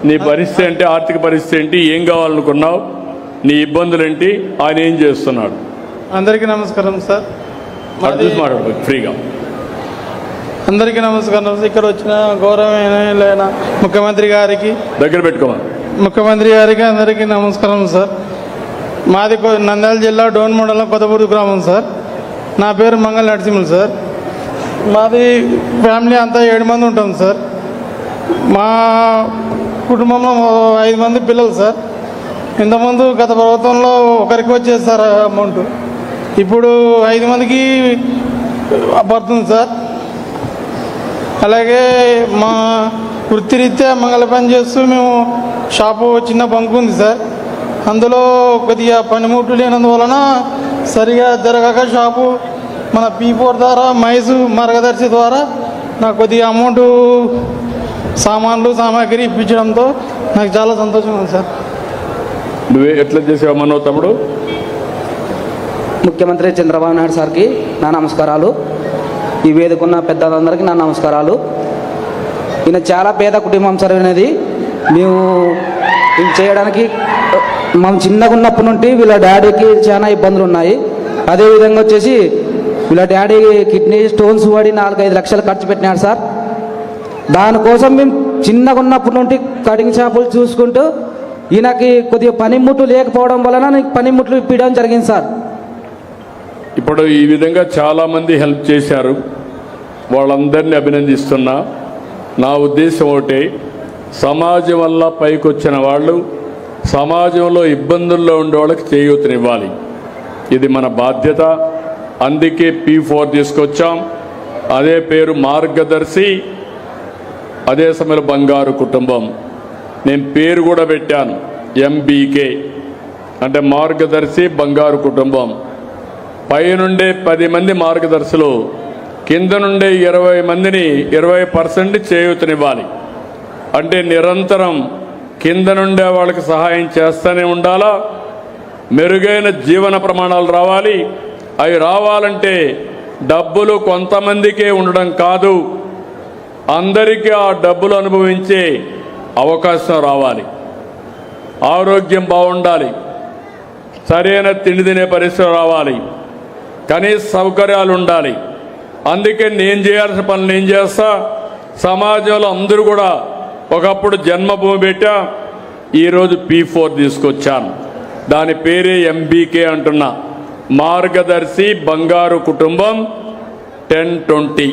నీ పరిస్థితి ఏంటి, ఆర్థిక పరిస్థితి ఏంటి, ఏం కావాలనుకున్నావు, నీ ఇబ్బందులు ఏంటి, ఆయన ఏం చేస్తున్నాడు? అందరికీ నమస్కారం సార్. మాట్లాడు ఫ్రీగా. అందరికీ నమస్కారం సార్. ఇక్కడ వచ్చిన గౌరవమైన ముఖ్యమంత్రి గారికి, దగ్గర పెట్టుకోమని ముఖ్యమంత్రి గారికి అందరికీ నమస్కారం సార్. మాది నంద్యాల జిల్లా డోన్ మండలం కొత్తపూడి గ్రామం సార్. నా పేరు మంగళ నరసింహులు సార్. మాది ఫ్యామిలీ అంతా 7 మంది ఉంటాం సార్. మా కుటుంబంలో 5 మంది పిల్లలు సార్. ఇంతకుముందు గత ప్రభుత్వంలో ఒకరికి వచ్చేది సార్ అమౌంట్, ఇప్పుడు 5 మందికి పడుతుంది సార్. అలాగే మా వృత్తిరీత్యా మంగళ పని చేస్తూ మేము షాపు చిన్న బంకు ఉంది సార్. అందులో కొద్దిగా పనిముట్లు లేనందువలన సరిగా జరగక షాపు మన P4 ద్వారా మైసు మార్గదర్శి ద్వారా నాకు కొద్దిగా అమౌంట్ సామాన్లు సామాగ్రి ఇప్పించడంతో నాకు చాలా సంతోషంగా ఉంది సార్. నువ్వే ఎట్లా చేసావమ్మా తమ్ముడు? ముఖ్యమంత్రి చంద్రబాబు నాయుడు సార్కి నా నమస్కారాలు. ఈ వేదికన్న పెద్దలందరికీ నా నమస్కారాలు. ఈయన చాలా పేద కుటుంబం సార్. అనేది మేము ఇది చేయడానికి మనం చిన్నగా ఉన్నప్పటి నుండి వీళ్ళ డాడీకి చాలా ఇబ్బందులు ఉన్నాయి. అదేవిధంగా వచ్చేసి వీళ్ళ డాడీ కిడ్నీ స్టోన్స్ పడి 4-5 లక్షలు ఖర్చు పెట్టినాడు సార్. దానికోసం మేము చిన్నగా ఉన్నప్పటి నుండి కటింగ్ షాపులు చూసుకుంటూ ఈయనకి కొద్దిగా పనిముట్లు లేకపోవడం వలన పనిముట్లు ఇప్పించడం జరిగింది సార్. ఇప్పుడు ఈ విధంగా చాలామంది హెల్ప్ చేశారు, వాళ్ళందరినీ అభినందిస్తున్నా. నా ఉద్దేశం ఒకటే, సమాజం వల్ల పైకి వచ్చిన వాళ్ళు సమాజంలో ఇబ్బందుల్లో ఉండే వాళ్ళకి చేయూతనివ్వాలి. ఇది మన బాధ్యత. అందుకే P4 తీసుకొచ్చాం. అదే పేరు మార్గదర్శి, అదే సమయంలో బంగారు కుటుంబం. నేను పేరు కూడా పెట్టాను, MBK అంటే మార్గదర్శి బంగారు కుటుంబం. పైనుండే 10 మంది మార్గదర్శులు, కింద నుండే 20 మందిని 20% చేయూతనివ్వాలి. అంటే నిరంతరం కింద నుండే వాళ్ళకి సహాయం చేస్తూనే ఉండాలా. మెరుగైన జీవన ప్రమాణాలు రావాలి. అవి రావాలంటే డబ్బులు కొంతమందికే ఉండడం కాదు, అందరికీ ఆ డబ్బులు అనుభవించే అవకాశం రావాలి. ఆరోగ్యం బాగుండాలి, సరైన తిండి తినే పరిస్థితి రావాలి, కనీస సౌకర్యాలు ఉండాలి. అందుకే నేను చేయాల్సిన పనులు నేను చేస్తా. సమాజంలో అందరూ కూడా ఒకప్పుడు జన్మభూమి పెట్టా, ఈరోజు P4 తీసుకొచ్చాను. దాని పేరే MBK అంటున్నా, మార్గదర్శి బంగారు కుటుంబం 1020.